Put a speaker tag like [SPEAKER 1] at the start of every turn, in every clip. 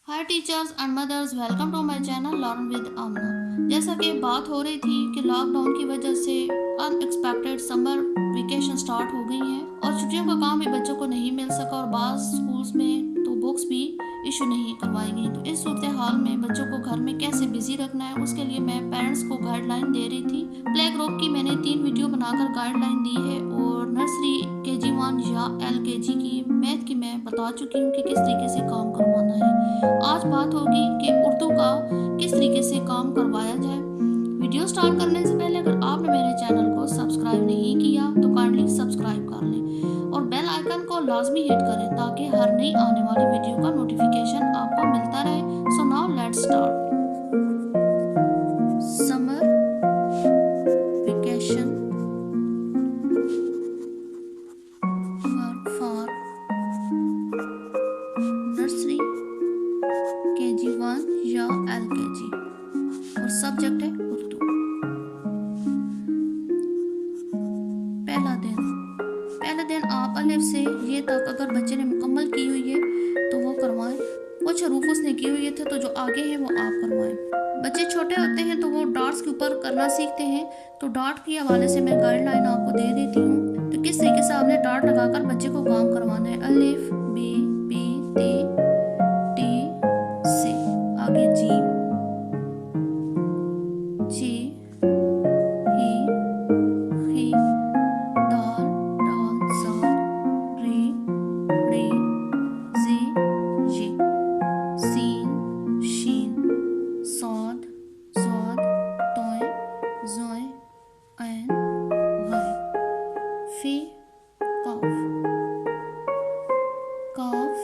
[SPEAKER 1] Hi teachers and mothers, welcome to my channel learn with Amna. जैसा कि बात हो रही थी कि लॉकडाउन की वजह से अनएक्सपेक्टेड समर वेकेशन स्टार्ट हो गई हैं और छुट्टियों का काम भी बच्चों को नहीं मिल सका और बाज़ स्कूल्स में तो बुक्स भी इशू नहीं करवाई गई। तो इस सूरत हाल में बच्चों को घर में कैसे बिजी रखना है, उसके लिए मैं पेरेंट्स को गाइडलाइन दे रही थी। प्ले ग्रुप की मैंने 3 वीडियो बनाकर गाइडलाइन दी है और नर्सरी KG1 या LKG की मैथ की मैं बता चुकी हूँ कि किस तरीके से काम करवाना है। आज बात होगी कि उर्दू का किस तरीके से काम करवाया जाए। वीडियो स्टार्ट करने से पहले अगर आपने मेरे चैनल को सब्सक्राइब नहीं किया तो काइंडली सब्सक्राइब कर लें और बेल आइकन को लाजमी हिट करें ताकि हर नई आने वाली वीडियो का नोटिफिकेशन आपको मिलता रहे। So now let's start. Summer vacation for nursery KG1 या LKG और सब्जेक्ट है उर्दू। पहला दिन आप अलिफ से ये तक अगर बच्चे ने मुकम्मल की हुई है तो वो करवाएं। कुछ हरूफ उसने किए हुए थे तो जो आगे हैं वो आप करवाएं। बच्चे छोटे होते हैं तो वो डॉट्स के ऊपर करना सीखते हैं, तो डॉट के हवाले से मैं गाइडलाइन आपको दे देती हूँ। तो किस तरीके से आपने डॉट लगाकर बच्चे को काम करवाना है। अलिफ बे पे ते से आगे जीम जे हे खे दाल डाल जाल रे रे जे ये सीन शीन सौद सौद तोय जोय ऐन गै फे काफ काफ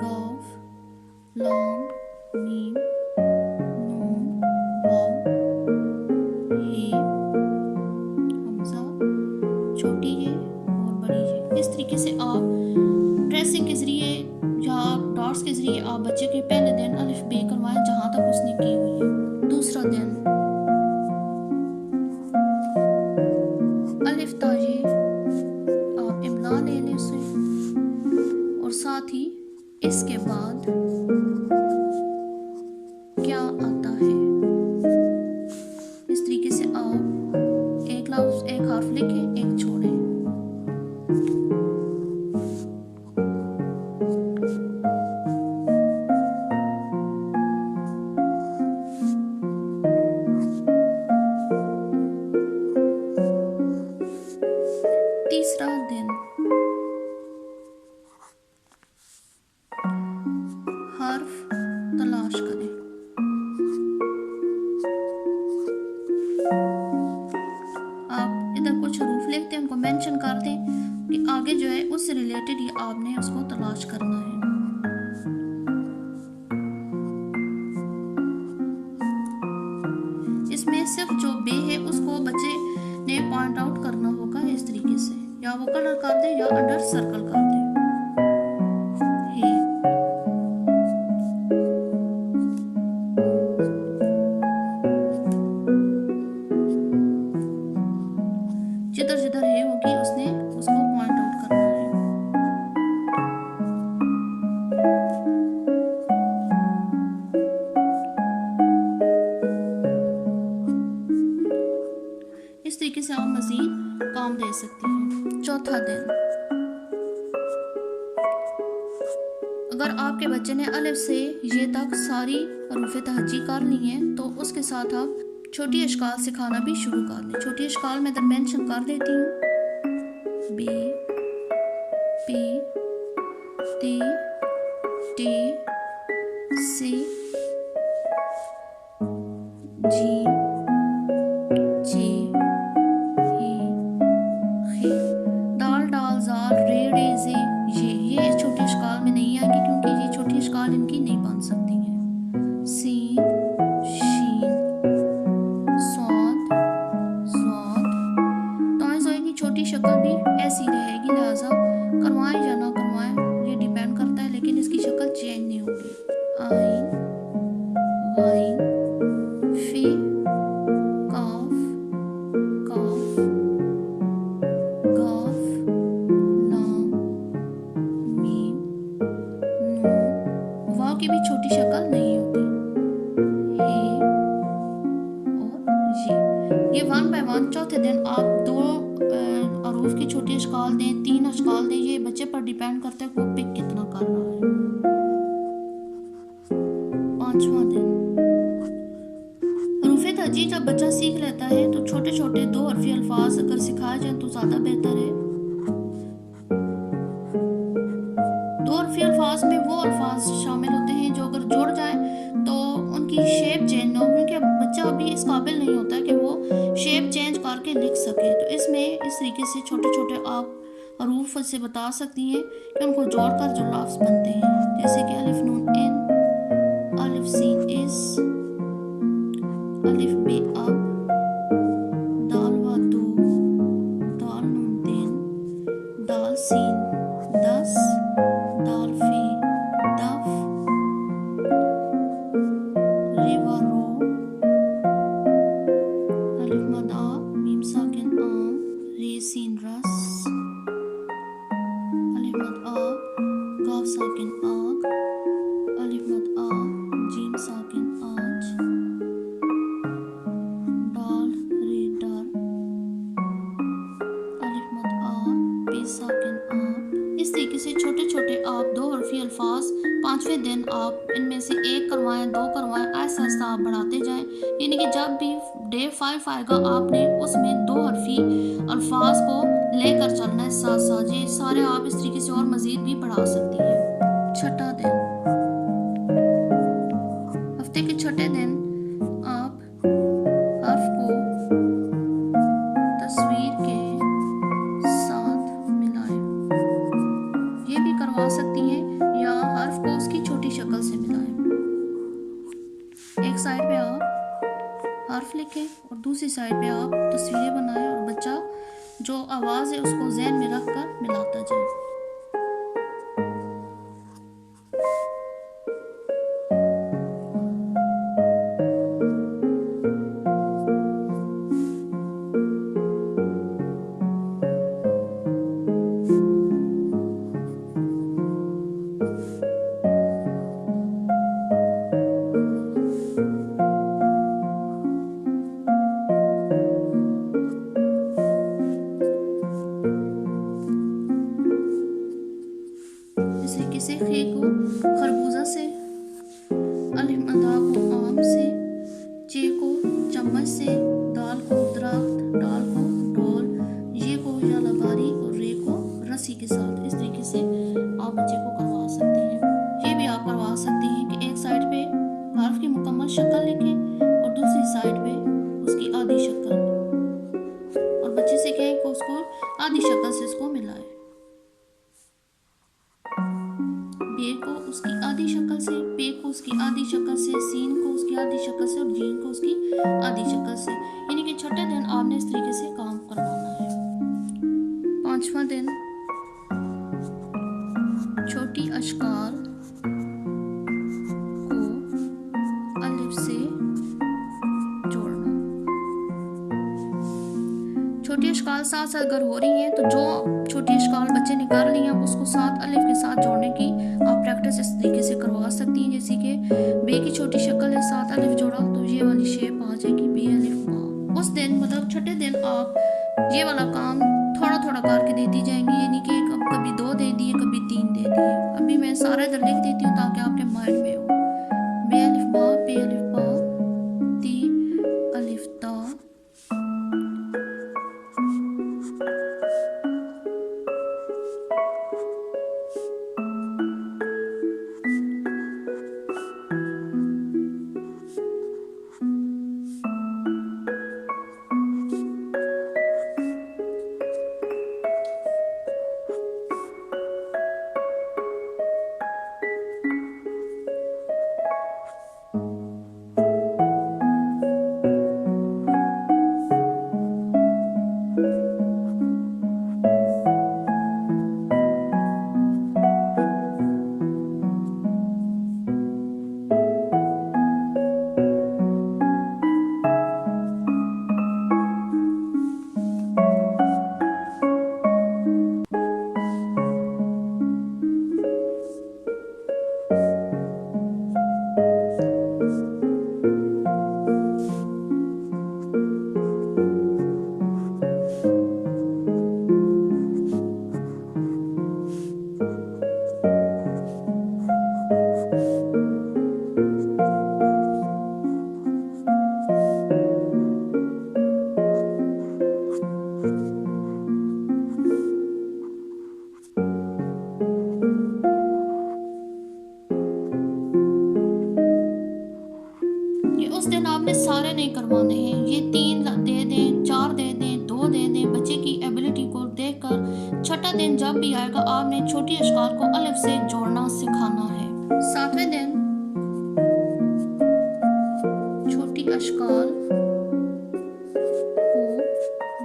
[SPEAKER 1] गाफ लाम मीम नून वाव हे हमजा छोटी है और बड़ी है। इस तरीके से आप ट्रेसिंग के ज़रिए या डॉट्स के ज़रिए आप बच्चे के पहले दिन अलिफ बे करवाएं जहाँ तक उसने की हुई है। दूसरा दिन अलिफ ताजे आप इमला ले लें उसे और साथ ही इसके बाद क्या आता है इस तरीके से आप एक लफ्ज़ एक हर्फ लिखें एक छोड़ें। तीसरा दिन हर्फ तलाश करें। आप इधर कुछ हरूफ लिखते हैं, उनको मेंशन कर दें कि आगे जो है उससे रिलेटेड ये आपने उसको तलाश करना है। इसमें सिर्फ जो बे है उसको बच्चे ने पॉइंट आउट करना होगा इस तरीके से, या वो कलर कर दे या अंडर सर्कल कर दे। हे जिधर जिधर है होगी उसने उसको पॉइंट आउट करना है। इस तरीके से आप मज़ीद काम दे सकते हैं। चौथा दिन अगर आपके बच्चे ने अलिफ से ये तक सारी हरूफ तहज्जी कर ली हैं तो उसके साथ आप छोटी अशकाल सिखाना भी शुरू कर दें। छोटी अशकाल मैं इधर मेंशन कर देती हूँ। बे पे ते से जी जे हे खे दाल डाल जाल रे रे जे ये इस छोटी अशकाल में नहीं आएंगे क्योंकि ये छोटी अशकाल इनकी नहीं बन सकती हैं। सीन शीन सौद ज़ौद तोय ज़ोय की छोटी शक्ल भी ऐसी रहेगी, लिहाजा करवाएं या ना करवाएं ये डिपेंड करता है, लेकिन इसकी शक्ल चेंज नहीं होगी। आइन गाइन फे काफ काफ गाफ लाम छोटी शक्ल नहीं होती। हे और ये 1 बाय 1 चौथे दिन आप 2 हरूफ की छोटी अशकाल दें, 3 अशकाल दें, ये बच्चे पर डिपेंड करता है कि वो पिक कितना कर रहा है। 5वां दिन हरूफ तहजी जब बच्चा सीख लेता है तो छोटे छोटे 2 हरफी अल्फाज अगर सिखाए जाए तो ज़्यादा बेहतर है। 2 हरफी अल्फाज में वो अल्फाज शामिल होते हैं जो अगर जुड़ जाए तो उनकी शेप चेंज ना हो, क्योंकि बच्चा अभी इस काबिल नहीं होता कि वो शेप चेंज करके लिख सके। तो इसमें इस तरीके से छोटे छोटे आप हरूफ से बता सकती हैं कि उनको जोड़कर जो लफ्ज़ बनते हैं, जैसे कि अलिफ नून इन, अलिफ सीन इस, अलिफ बे अब, दाल वा दो, दाल नून दिन, दाल सीन 10, दाल फे दफ, रे वा रो, अलिफ मद आ, मीम साकिन आम, रे सीन रस, अलिफ मद आ, गाफ साकिन आग, अलिफ मद आ, जीम साकिन आज, डाल रे डर, अलिफ मद आ, पे साकिन आप। इस तरीके से छोटे छोटे आप 2 हरफी अल्फाज 5वें दिन आप इनमें से 1 करवाएं, 2 करवाएं, ऐसा ऐसा आप बढ़ाते जाएं। यानी कि जब भी डे 5 आएगा आपने उसमें 2 हरफी अल्फाज को लेकर चलना है साथ साथ। ये सारे आप इस तरीके से और मज़ीद भी बढ़ा सकती हैं। छठा दिन हफ्ते के छठे दिन आप हर्फ को तस्वीर के साथ मिलाएं। ये भी करवा सकती हैं या हर्फ को उसकी छोटी शक्ल से मिलाएं। एक साइड पे आप हर्फ लिखें और दूसरी साइड पे आप तस्वीरें बनाएं और बच्चा जो आवाज़ है उसको ज़हन में रख कर मिलाता जाए। जैसे किसी खे को खरबूजा से, अलिफ मदा को आम से, चे को चम्मच से, दाल को दरख्त, डाल को ढोल, ये को यालाबारी और रे को रस्सी के साथ। इस तरीके से आप बच्चे को करवा सकते हैं। ये भी आप करवा सकते हैं कि एक साइड पे हर्फ की मुकम्मल शक्ल लिखें और दूसरी साइड पे उसकी आधी शक्ल, और बच्चे से कहें कि उसको आधी शक्ल से उसको मिलाए। बे को उसकी आधी शक्ल से, पे को उसकी आधी शक्ल से, सीन को उसकी आधी शक्ल से और जीन को उसकी आधी शक्ल से। यानी कि छठे दिन आपने इस तरीके से काम करवाना है। 5वां दिन छोटी अशकाल को अलिफ से जोड़ना। छोटी अशकाल साथ साथ अगर हो रही हैं तो जो छोटी अशकाल बच्चे ने कर ली हैं उसको साथ अलिफ के साथ जोड़ने की आप प्रैक्टिस इस तरीके से करवा सकती हैं। जैसे कि बे की छोटी शक्ल है, साथ अलिफ जोड़ा तो ये वाली शेप आ जाएगी, बे अलिफ बा। उस दिन मतलब छठे दिन आप ये वाला काम थोड़ा थोड़ा करके देती जाएंगी। यानी कि कभी 2 दे दिए, कभी 3 दे दिए। अभी मैं सारा इधर लिख देती हूँ ताकि आपके माइंड में हो। बे अलिफ बा, पे अलिफ बा, ती अलिफ ता, करवाने हैं। ये 3 दे दें, 4 दे दें, 2 दे दें, बच्चे की एबिलिटी को देखकर छठा दिन जब भी आएगा आपने छोटी अशकाल को अलिफ से जोड़ना सिखाना है। 7वें दिन छोटी अशकाल को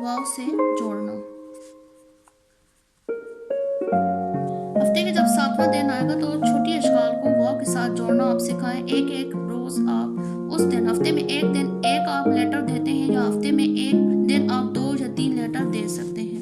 [SPEAKER 1] वाव से जोड़ना। हफ्ते के जब 7वां दिन आएगा तो छोटी अशकाल को वाव के साथ जोड़ना आप सिखाएं। एक एक रोज आप उस दिन हफ्ते में एक दिन एक आप लेटर देते हैं या हफ्ते में एक दिन आप 2 या 3 लेटर दे सकते हैं।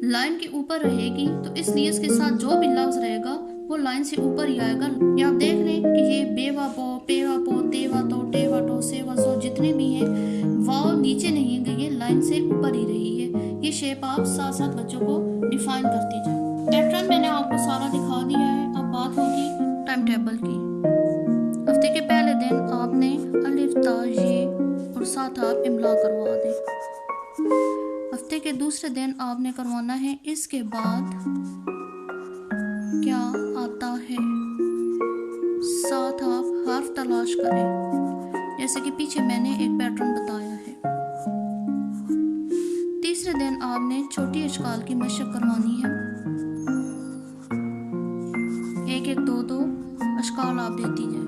[SPEAKER 1] लाइन के ऊपर रहेगी तो इसलिए इसके साथ जो भी लफ्ज रहेगा वो लाइन से ऊपर ही आएगा। ये आप देख लें कि ये बेवा पो, पेवा पो, तेवा तो, टेवा टो, सेवा सो जितने भी हैं वाव नीचे नहीं गई है, लाइन से ऊपर ही रही है। ये शेप आप साथ साथ बच्चों को डिफाइन करती जाए। पैटर्न मैंने आपको सारा दिखा दिया है। अब बात होगी टाइम टेबल की। हफ्ते के पहले दिन आपने अलिफ ता ये और साथ आप इमला करवा दें। हफ्ते के दूसरे दिन आपने करवाना है इसके बाद क्या आता है, साथ आप हर्फ तलाश करें जैसे कि पीछे मैंने एक पैटर्न बताया है। तीसरे दिन आपने छोटी अशकाल की मशक करवानी है। एक एक दो दो अशकाल आप देती जाए।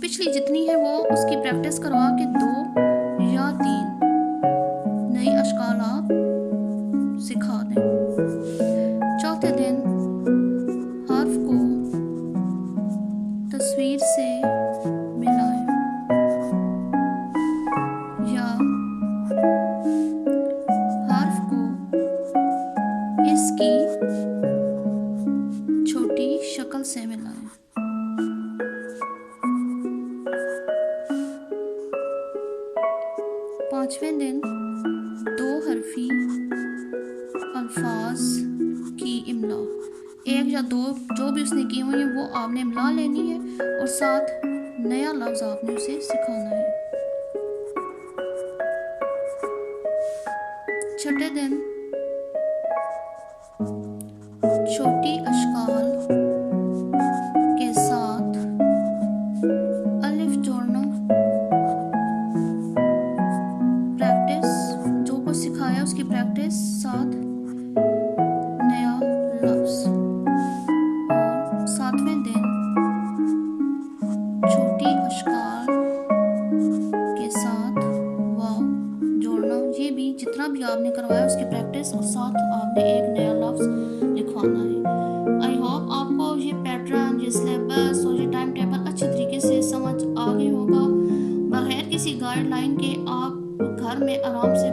[SPEAKER 1] पिछली जितनी है वो उसकी प्रैक्टिस करवा के 2 या 3 नई अशकाल आप सिखा दें। चौथे दिन हर्फ को तस्वीर से मिलाएं या हर्फ को इसकी छोटी शक्ल से मिलाएं। पांचवें दिन 2 हरफी अल्फाज की इमला, 1 या 2 जो भी उसने की हुई है वो आपने इमला लेनी है और साथ नया लफ्ज आपने उसे सिखाना है। छठे दिन छोटी अशकाल के साथ अलिफ जोड़ना, सिखाया उसकी प्रैक्टिस, साथ नया लफ्ज। और 7वें दिन छोटी अशकाल के साथ वाव जोड़ना। ये भी जितना भी आपने करवाया उसकी प्रैक्टिस और साथ आपने एक नया लफ्ज लिखवाना है। आई होप आपको ये पैटर्न, ये सिलेबस और ये टाइम टेबल अच्छी तरीके से समझ आ गई होगा। बगैर किसी गाइडलाइन के आप घर में आराम से